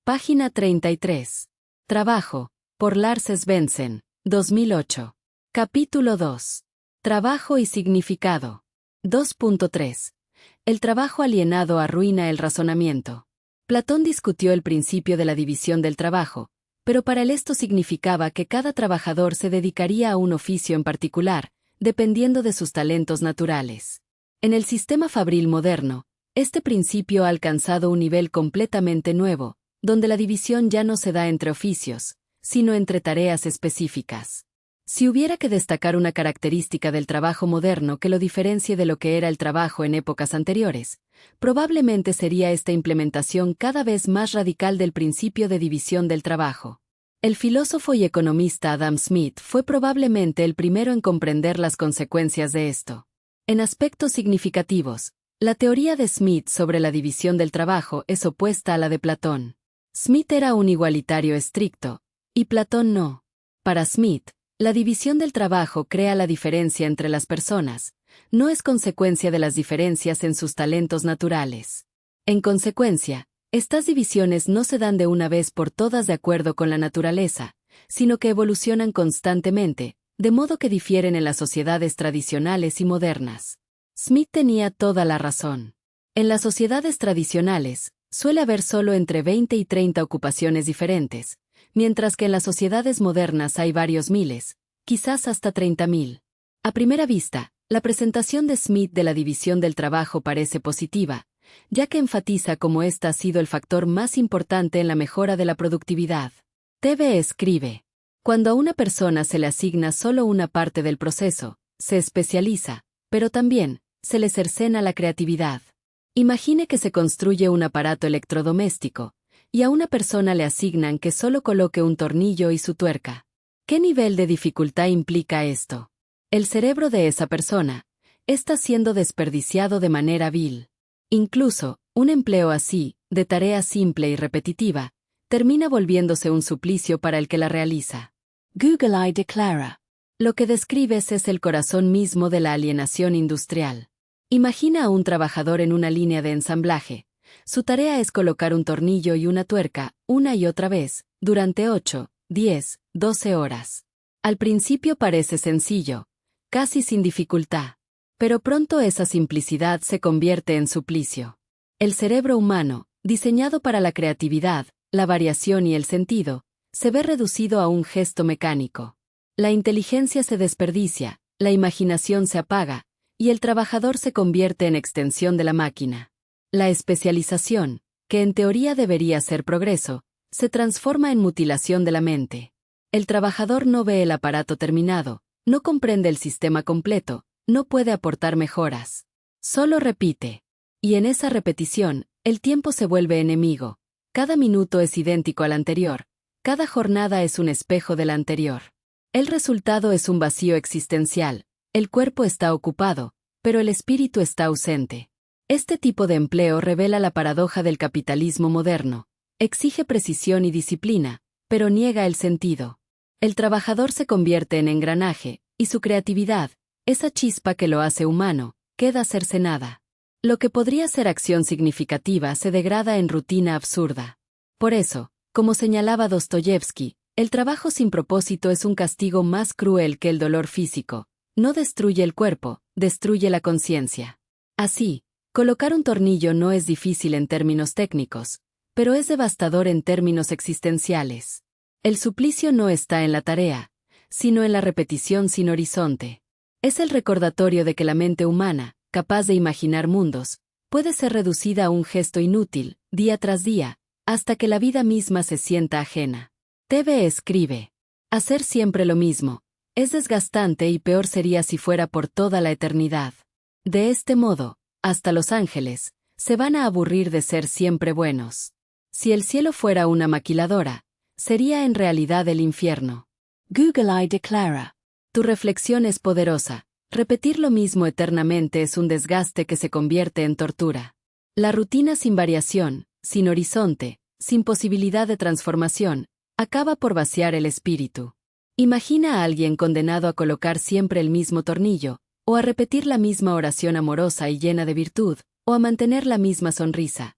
Página 33. Trabajo, por Lars Svensson, 2008. Capítulo 2. Trabajo y significado. 2.3. El trabajo alienado arruina el razonamiento. Platón discutió el principio de la división del trabajo, pero para él esto significaba que cada trabajador se dedicaría a un oficio en particular, dependiendo de sus talentos naturales. En el sistema fabril moderno, este principio ha alcanzado un nivel completamente nuevo, donde la división ya no se da entre oficios, sino entre tareas específicas. Si hubiera que destacar una característica del trabajo moderno que lo diferencie de lo que era el trabajo en épocas anteriores, probablemente sería esta implementación cada vez más radical del principio de división del trabajo. El filósofo y economista Adam Smith fue probablemente el primero en comprender las consecuencias de esto. En aspectos significativos, la teoría de Smith sobre la división del trabajo es opuesta a la de Platón. Smith era un igualitario estricto, y Platón no. Para Smith, la división del trabajo crea la diferencia entre las personas, no es consecuencia de las diferencias en sus talentos naturales. En consecuencia, estas divisiones no se dan de una vez por todas de acuerdo con la naturaleza, sino que evolucionan constantemente, de modo que difieren en las sociedades tradicionales y modernas. Smith tenía toda la razón. En las sociedades tradicionales, suele haber solo entre 20 y 30 ocupaciones diferentes, mientras que en las sociedades modernas hay varios miles, quizás hasta 30.000. A primera vista, la presentación de Smith de la división del trabajo parece positiva, ya que enfatiza cómo ésta ha sido el factor más importante en la mejora de la productividad. TV escribe: cuando a una persona se le asigna solo una parte del proceso, se especializa, pero también se le cercena la creatividad. Imagine que se construye un aparato electrodoméstico, y a una persona le asignan que solo coloque un tornillo y su tuerca. ¿Qué nivel de dificultad implica esto? El cerebro de esa persona está siendo desperdiciado de manera vil. Incluso, un empleo así, de tarea simple y repetitiva, termina volviéndose un suplicio para el que la realiza. Google declara: lo que describes es el corazón mismo de la alienación industrial. Imagina a un trabajador en una línea de ensamblaje. Su tarea es colocar un tornillo y una tuerca, una y otra vez, durante 8, 10, 12 horas. Al principio parece sencillo, casi sin dificultad. Pero pronto esa simplicidad se convierte en suplicio. El cerebro humano, diseñado para la creatividad, la variación y el sentido, se ve reducido a un gesto mecánico. La inteligencia se desperdicia, la imaginación se apaga, y el trabajador se convierte en extensión de la máquina. La especialización, que en teoría debería ser progreso, se transforma en mutilación de la mente. El trabajador no ve el aparato terminado, no comprende el sistema completo, no puede aportar mejoras. Solo repite. Y en esa repetición, el tiempo se vuelve enemigo. Cada minuto es idéntico al anterior. Cada jornada es un espejo de la anterior. El resultado es un vacío existencial. El cuerpo está ocupado, pero el espíritu está ausente. Este tipo de empleo revela la paradoja del capitalismo moderno. Exige precisión y disciplina, pero niega el sentido. El trabajador se convierte en engranaje, y su creatividad, esa chispa que lo hace humano, queda cercenada. Lo que podría ser acción significativa se degrada en rutina absurda. Por eso, como señalaba Dostoyevsky, el trabajo sin propósito es un castigo más cruel que el dolor físico. No destruye el cuerpo, destruye la conciencia. Así, colocar un tornillo no es difícil en términos técnicos, pero es devastador en términos existenciales. El suplicio no está en la tarea, sino en la repetición sin horizonte. Es el recordatorio de que la mente humana, capaz de imaginar mundos, puede ser reducida a un gesto inútil, día tras día, hasta que la vida misma se sienta ajena. TV escribe: hacer siempre lo mismo es desgastante y peor sería si fuera por toda la eternidad. De este modo, hasta los ángeles se van a aburrir de ser siempre buenos. Si el cielo fuera una maquiladora, sería en realidad el infierno. Google declara: tu reflexión es poderosa. Repetir lo mismo eternamente es un desgaste que se convierte en tortura. La rutina sin variación, sin horizonte, sin posibilidad de transformación, acaba por vaciar el espíritu. Imagina a alguien condenado a colocar siempre el mismo tornillo, o a repetir la misma oración amorosa y llena de virtud, o a mantener la misma sonrisa.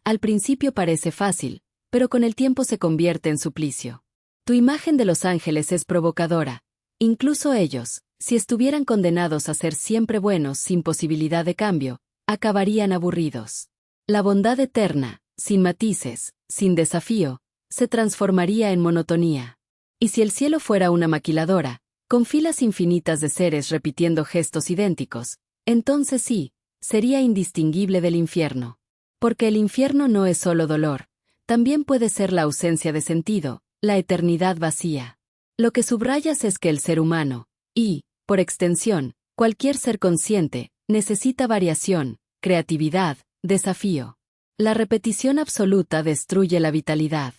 Al principio parece fácil, pero con el tiempo se convierte en suplicio. Tu imagen de los ángeles es provocadora. Incluso ellos, si estuvieran condenados a ser siempre buenos sin posibilidad de cambio, acabarían aburridos. La bondad eterna, sin matices, sin desafío, se transformaría en monotonía. Y si el cielo fuera una maquiladora, con filas infinitas de seres repitiendo gestos idénticos, entonces sí, sería indistinguible del infierno. Porque el infierno no es solo dolor, también puede ser la ausencia de sentido, la eternidad vacía. Lo que subrayas es que el ser humano, y, por extensión, cualquier ser consciente, necesita variación, creatividad, desafío. La repetición absoluta destruye la vitalidad.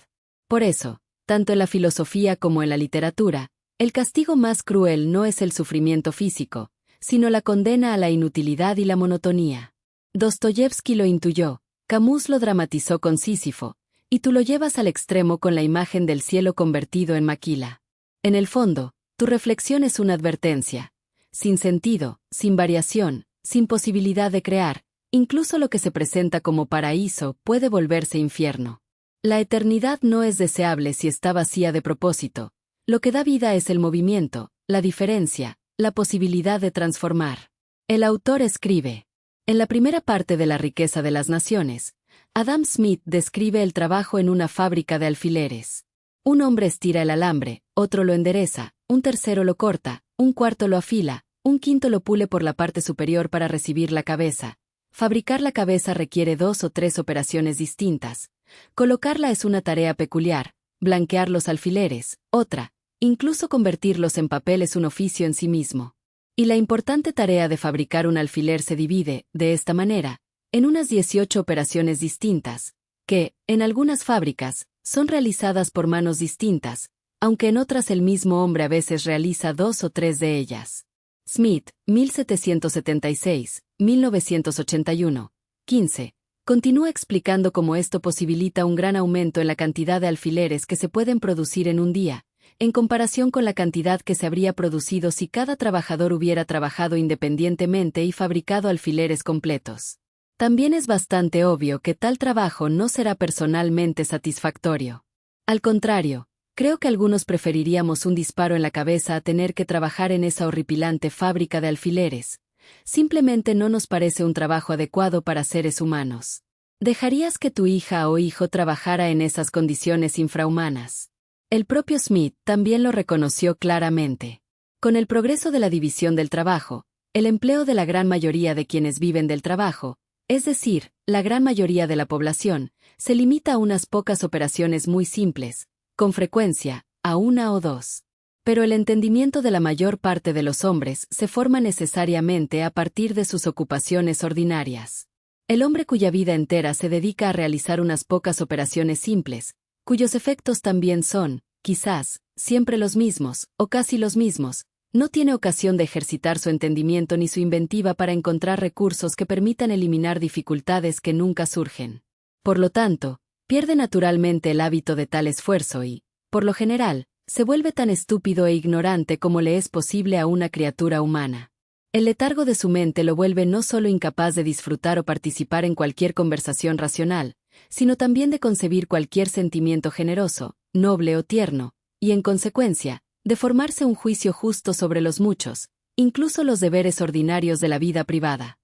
Por eso, tanto en la filosofía como en la literatura, el castigo más cruel no es el sufrimiento físico, sino la condena a la inutilidad y la monotonía. Dostoyevski lo intuyó, Camus lo dramatizó con Sísifo, y tú lo llevas al extremo con la imagen del cielo convertido en maquila. En el fondo, tu reflexión es una advertencia. Sin sentido, sin variación, sin posibilidad de crear, incluso lo que se presenta como paraíso puede volverse infierno. La eternidad no es deseable si está vacía de propósito. Lo que da vida es el movimiento, la diferencia, la posibilidad de transformar. El autor escribe. En la primera parte de La riqueza de las naciones, Adam Smith describe el trabajo en una fábrica de alfileres. Un hombre estira el alambre, otro lo endereza, un tercero lo corta, un cuarto lo afila, un quinto lo pule por la parte superior para recibir la cabeza. Fabricar la cabeza requiere 2 o 3 operaciones distintas. Colocarla es una tarea peculiar, blanquear los alfileres, otra, incluso convertirlos en papel es un oficio en sí mismo. Y la importante tarea de fabricar un alfiler se divide, de esta manera, en unas 18 operaciones distintas, que, en algunas fábricas, son realizadas por manos distintas, aunque en otras el mismo hombre a veces realiza 2 o 3 de ellas. Smith, 1776, 1981, 15. Continúa explicando cómo esto posibilita un gran aumento en la cantidad de alfileres que se pueden producir en un día, en comparación con la cantidad que se habría producido si cada trabajador hubiera trabajado independientemente y fabricado alfileres completos. También es bastante obvio que tal trabajo no será personalmente satisfactorio. Al contrario, creo que algunos preferiríamos un disparo en la cabeza a tener que trabajar en esa horripilante fábrica de alfileres. Simplemente no nos parece un trabajo adecuado para seres humanos. ¿Dejarías que tu hija o hijo trabajara en esas condiciones infrahumanas? El propio Smith también lo reconoció claramente. Con el progreso de la división del trabajo, el empleo de la gran mayoría de quienes viven del trabajo, es decir, la gran mayoría de la población, se limita a unas pocas operaciones muy simples, con frecuencia, a 1 o 2. Pero el entendimiento de la mayor parte de los hombres se forma necesariamente a partir de sus ocupaciones ordinarias. El hombre cuya vida entera se dedica a realizar unas pocas operaciones simples, cuyos efectos también son, quizás, siempre los mismos, o casi los mismos, no tiene ocasión de ejercitar su entendimiento ni su inventiva para encontrar recursos que permitan eliminar dificultades que nunca surgen. Por lo tanto, pierde naturalmente el hábito de tal esfuerzo y, por lo general, se vuelve tan estúpido e ignorante como le es posible a una criatura humana. El letargo de su mente lo vuelve no solo incapaz de disfrutar o participar en cualquier conversación racional, sino también de concebir cualquier sentimiento generoso, noble o tierno, y en consecuencia, de formarse un juicio justo sobre los muchos, incluso los deberes ordinarios de la vida privada.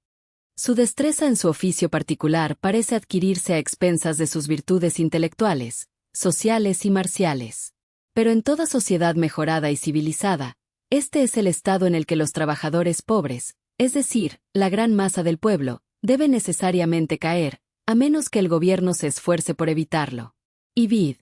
Su destreza en su oficio particular parece adquirirse a expensas de sus virtudes intelectuales, sociales y marciales. Pero en toda sociedad mejorada y civilizada, este es el estado en el que los trabajadores pobres, es decir, la gran masa del pueblo, deben necesariamente caer, a menos que el gobierno se esfuerce por evitarlo. Ibid.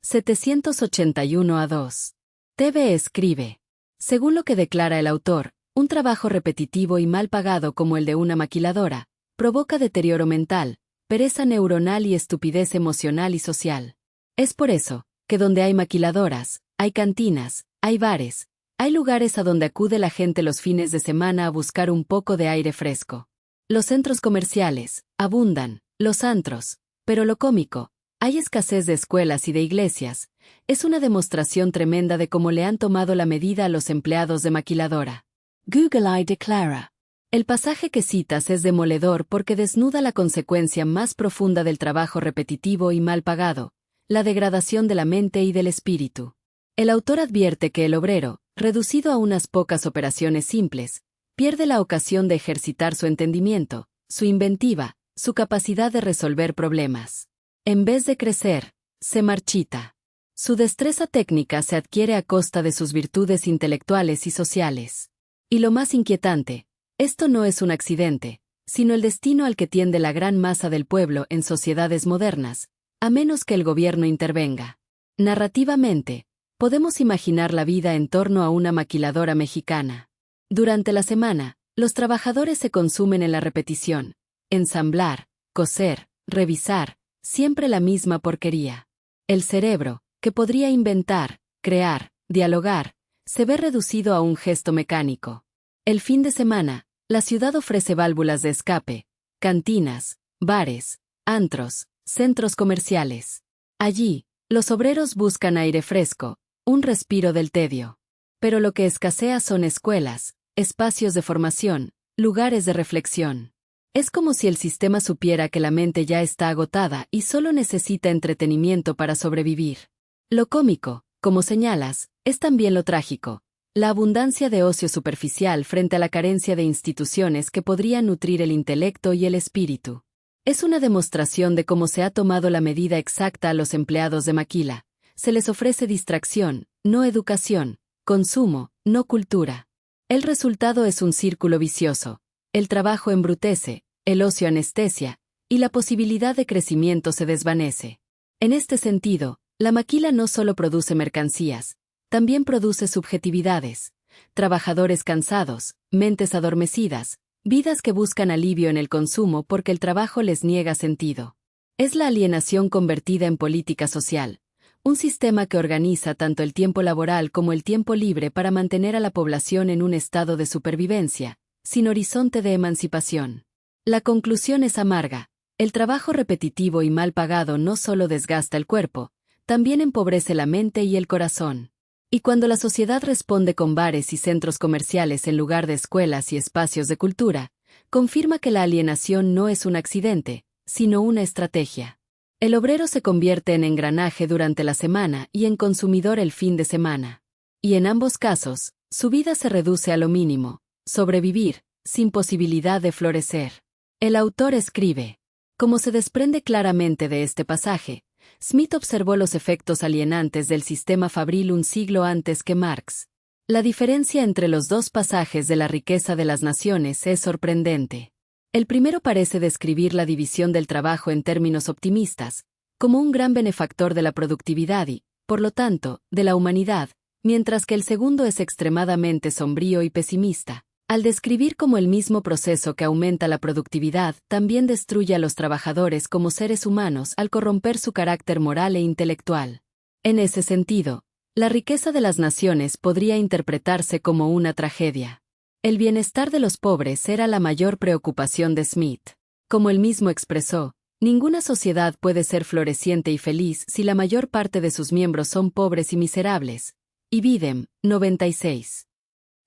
781-2. TV escribe. Según lo que declara el autor, un trabajo repetitivo y mal pagado como el de una maquiladora, provoca deterioro mental, pereza neuronal y estupidez emocional y social. Es por eso, que donde hay maquiladoras, hay cantinas, hay bares, hay lugares a donde acude la gente los fines de semana a buscar un poco de aire fresco. Los centros comerciales, abundan, los antros, pero lo cómico, hay escasez de escuelas y de iglesias, es una demostración tremenda de cómo le han tomado la medida a los empleados de maquiladora. Google declara. El pasaje que citas es demoledor porque desnuda la consecuencia más profunda del trabajo repetitivo y mal pagado, la degradación de la mente y del espíritu. El autor advierte que el obrero, reducido a unas pocas operaciones simples, pierde la ocasión de ejercitar su entendimiento, su inventiva, su capacidad de resolver problemas. En vez de crecer, se marchita. Su destreza técnica se adquiere a costa de sus virtudes intelectuales y sociales. Y lo más inquietante, esto no es un accidente, sino el destino al que tiende la gran masa del pueblo en sociedades modernas, a menos que el gobierno intervenga. Narrativamente, podemos imaginar la vida en torno a una maquiladora mexicana. Durante la semana, los trabajadores se consumen en la repetición, ensamblar, coser, revisar, siempre la misma porquería. El cerebro, que podría inventar, crear, dialogar, se ve reducido a un gesto mecánico. El fin de semana, la ciudad ofrece válvulas de escape, cantinas, bares, antros, centros comerciales. Allí, los obreros buscan aire fresco, un respiro del tedio. Pero lo que escasea son escuelas, espacios de formación, lugares de reflexión. Es como si el sistema supiera que la mente ya está agotada y solo necesita entretenimiento para sobrevivir. Lo cómico, como señalas, es también lo trágico, la abundancia de ocio superficial frente a la carencia de instituciones que podrían nutrir el intelecto y el espíritu. Es una demostración de cómo se ha tomado la medida exacta a los empleados de maquila. Se les ofrece distracción, no educación, consumo, no cultura. El resultado es un círculo vicioso. El trabajo embrutece, el ocio anestesia, y la posibilidad de crecimiento se desvanece. En este sentido, la maquila no solo produce mercancías, también produce subjetividades, trabajadores cansados, mentes adormecidas, vidas que buscan alivio en el consumo porque el trabajo les niega sentido. Es la alienación convertida en política social, un sistema que organiza tanto el tiempo laboral como el tiempo libre para mantener a la población en un estado de supervivencia, sin horizonte de emancipación. La conclusión es amarga. El trabajo repetitivo y mal pagado no solo desgasta el cuerpo, también empobrece la mente y el corazón. Y cuando la sociedad responde con bares y centros comerciales en lugar de escuelas y espacios de cultura, confirma que la alienación no es un accidente, sino una estrategia. El obrero se convierte en engranaje durante la semana y en consumidor el fin de semana. Y en ambos casos, su vida se reduce a lo mínimo, sobrevivir, sin posibilidad de florecer. El autor escribe. Como se desprende claramente de este pasaje, Smith observó los efectos alienantes del sistema fabril un siglo antes que Marx. La diferencia entre los dos pasajes de la riqueza de las naciones es sorprendente. El primero parece describir la división del trabajo en términos optimistas, como un gran benefactor de la productividad y, por lo tanto, de la humanidad, mientras que el segundo es extremadamente sombrío y pesimista, al describir cómo el mismo proceso que aumenta la productividad también destruye a los trabajadores como seres humanos al corromper su carácter moral e intelectual. En ese sentido, la riqueza de las naciones podría interpretarse como una tragedia. El bienestar de los pobres era la mayor preocupación de Smith. Como él mismo expresó, ninguna sociedad puede ser floreciente y feliz si la mayor parte de sus miembros son pobres y miserables. Y Bidem, 96.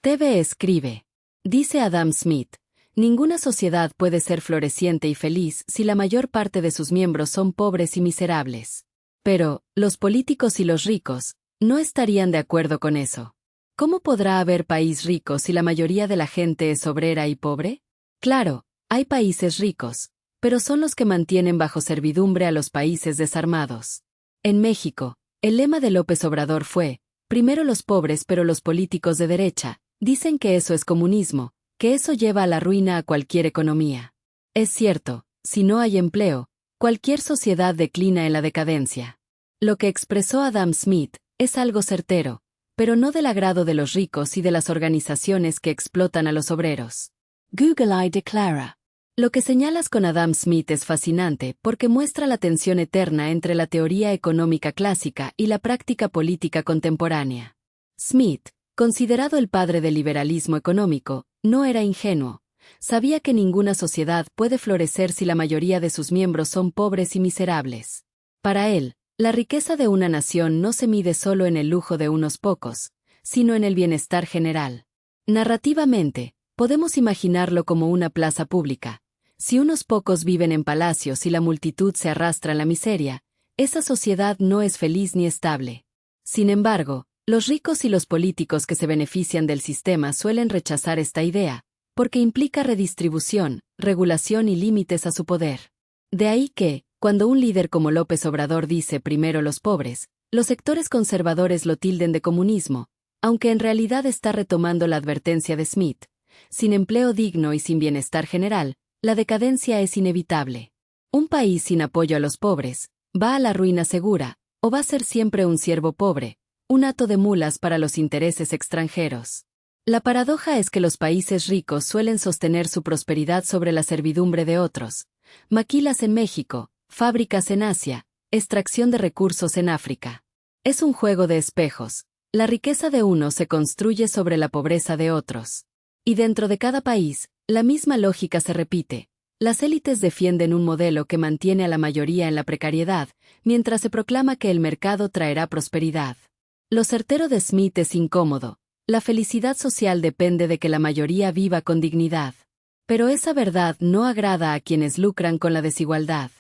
TV escribe. Dice Adam Smith, ninguna sociedad puede ser floreciente y feliz si la mayor parte de sus miembros son pobres y miserables. Pero, los políticos y los ricos, no estarían de acuerdo con eso. ¿Cómo podrá haber país rico si la mayoría de la gente es obrera y pobre? Claro, hay países ricos, pero son los que mantienen bajo servidumbre a los países desarmados. En México, el lema de López Obrador fue, primero los pobres pero los políticos de derecha. Dicen que eso es comunismo, que eso lleva a la ruina a cualquier economía. Es cierto, si no hay empleo, cualquier sociedad declina en la decadencia. Lo que expresó Adam Smith es algo certero, pero no del agrado de los ricos y de las organizaciones que explotan a los obreros. Google declara. Lo que señalas con Adam Smith es fascinante porque muestra la tensión eterna entre la teoría económica clásica y la práctica política contemporánea. Smith, considerado el padre del liberalismo económico, no era ingenuo. Sabía que ninguna sociedad puede florecer si la mayoría de sus miembros son pobres y miserables. Para él, la riqueza de una nación no se mide solo en el lujo de unos pocos, sino en el bienestar general. Narrativamente, podemos imaginarlo como una plaza pública. Si unos pocos viven en palacios y la multitud se arrastra en la miseria, esa sociedad no es feliz ni estable. Sin embargo, los ricos y los políticos que se benefician del sistema suelen rechazar esta idea, porque implica redistribución, regulación y límites a su poder. De ahí que, cuando un líder como López Obrador dice primero los pobres, los sectores conservadores lo tilden de comunismo, aunque en realidad está retomando la advertencia de Smith. Sin empleo digno y sin bienestar general, la decadencia es inevitable. Un país sin apoyo a los pobres, va a la ruina segura, o va a ser siempre un siervo pobre, un hato de mulas para los intereses extranjeros. La paradoja es que los países ricos suelen sostener su prosperidad sobre la servidumbre de otros. Maquilas en México, fábricas en Asia, extracción de recursos en África. Es un juego de espejos. La riqueza de unos se construye sobre la pobreza de otros. Y dentro de cada país, la misma lógica se repite. Las élites defienden un modelo que mantiene a la mayoría en la precariedad, mientras se proclama que el mercado traerá prosperidad. Lo certero de Smith es incómodo. La felicidad social depende de que la mayoría viva con dignidad. Pero esa verdad no agrada a quienes lucran con la desigualdad.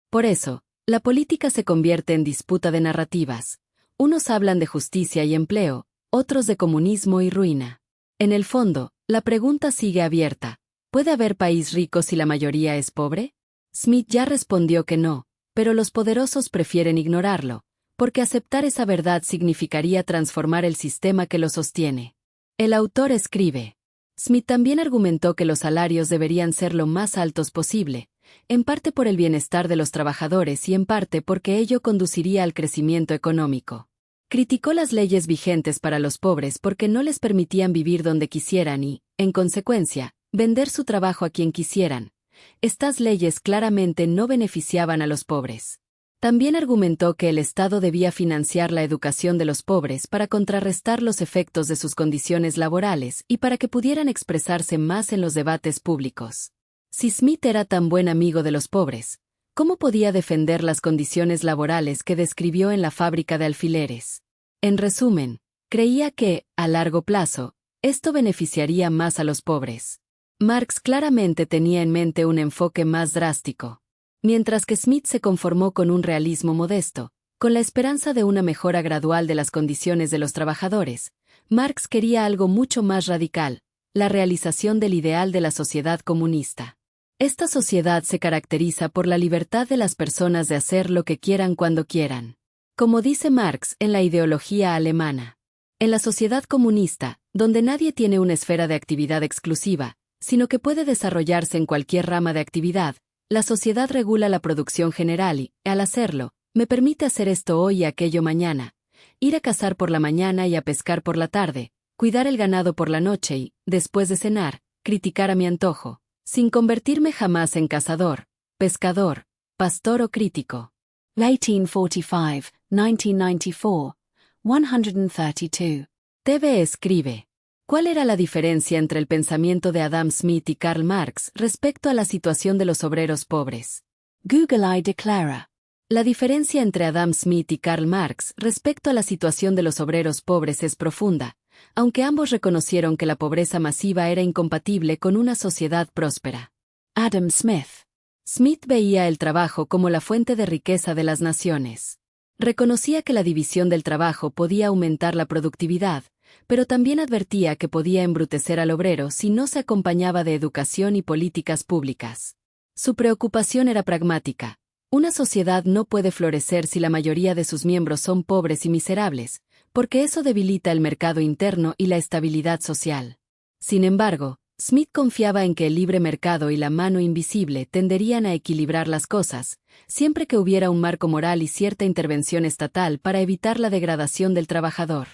Por eso, la política se convierte en disputa de narrativas. Unos hablan de justicia y empleo, otros de comunismo y ruina. En el fondo, la pregunta sigue abierta. ¿Puede haber país rico si la mayoría es pobre? Smith ya respondió que no, pero los poderosos prefieren ignorarlo, porque aceptar esa verdad significaría transformar el sistema que lo sostiene. El autor escribe. Smith también argumentó que los salarios deberían ser lo más altos posible, en parte por el bienestar de los trabajadores y en parte porque ello conduciría al crecimiento económico. Criticó las leyes vigentes para los pobres porque no les permitían vivir donde quisieran y, en consecuencia, vender su trabajo a quien quisieran. Estas leyes claramente no beneficiaban a los pobres. También argumentó que el Estado debía financiar la educación de los pobres para contrarrestar los efectos de sus condiciones laborales y para que pudieran expresarse más en los debates públicos. Si Smith era tan buen amigo de los pobres, ¿cómo podía defender las condiciones laborales que describió en la fábrica de alfileres? En resumen, creía que, a largo plazo, esto beneficiaría más a los pobres. Marx claramente tenía en mente un enfoque más drástico. Mientras que Smith se conformó con un realismo modesto, con la esperanza de una mejora gradual de las condiciones de los trabajadores, Marx quería algo mucho más radical, la realización del ideal de la sociedad comunista. Esta sociedad se caracteriza por la libertad de las personas de hacer lo que quieran cuando quieran. Como dice Marx en la ideología alemana. En la sociedad comunista, donde nadie tiene una esfera de actividad exclusiva, sino que puede desarrollarse en cualquier rama de actividad, la sociedad regula la producción general y, al hacerlo, me permite hacer esto hoy y aquello mañana, ir a cazar por la mañana y a pescar por la tarde, cuidar el ganado por la noche y, después de cenar, criticar a mi antojo, sin convertirme jamás en cazador, pescador, pastor o crítico. 1845, 1994, 132. TV escribe. ¿Cuál era la diferencia entre el pensamiento de Adam Smith y Karl Marx respecto a la situación de los obreros pobres? Google declara. La diferencia entre Adam Smith y Karl Marx respecto a la situación de los obreros pobres es profunda, aunque ambos reconocieron que la pobreza masiva era incompatible con una sociedad próspera. Adam Smith. Smith veía el trabajo como la fuente de riqueza de las naciones. Reconocía que la división del trabajo podía aumentar la productividad, pero también advertía que podía embrutecer al obrero si no se acompañaba de educación y políticas públicas. Su preocupación era pragmática. Una sociedad no puede florecer si la mayoría de sus miembros son pobres y miserables, porque eso debilita el mercado interno y la estabilidad social. Sin embargo, Smith confiaba en que el libre mercado y la mano invisible tenderían a equilibrar las cosas, siempre que hubiera un marco moral y cierta intervención estatal para evitar la degradación del trabajador.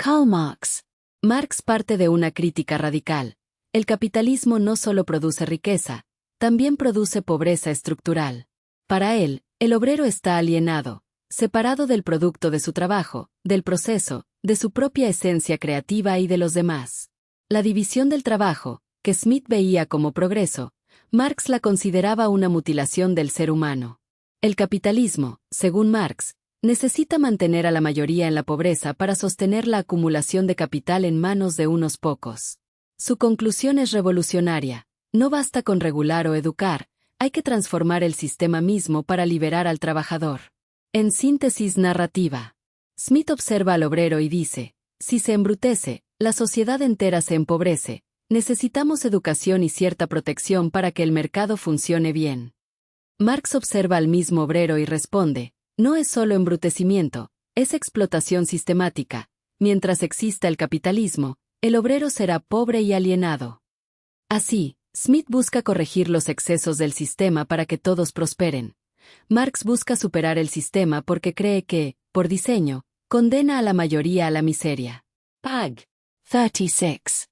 Karl Marx. Marx parte de una crítica radical. El capitalismo no solo produce riqueza, también produce pobreza estructural. Para él, el obrero está alienado, separado del producto de su trabajo, del proceso, de su propia esencia creativa y de los demás. La división del trabajo, que Smith veía como progreso, Marx la consideraba una mutilación del ser humano. El capitalismo, según Marx, necesita mantener a la mayoría en la pobreza para sostener la acumulación de capital en manos de unos pocos. Su conclusión es revolucionaria. No basta con regular o educar, hay que transformar el sistema mismo para liberar al trabajador. En síntesis narrativa. Smith observa al obrero y dice, si se embrutece, la sociedad entera se empobrece. Necesitamos educación y cierta protección para que el mercado funcione bien. Marx observa al mismo obrero y responde, no es solo embrutecimiento, es explotación sistemática. Mientras exista el capitalismo, el obrero será pobre y alienado. Así, Smith busca corregir los excesos del sistema para que todos prosperen. Marx busca superar el sistema porque cree que, por diseño, condena a la mayoría a la miseria. Pag. 36.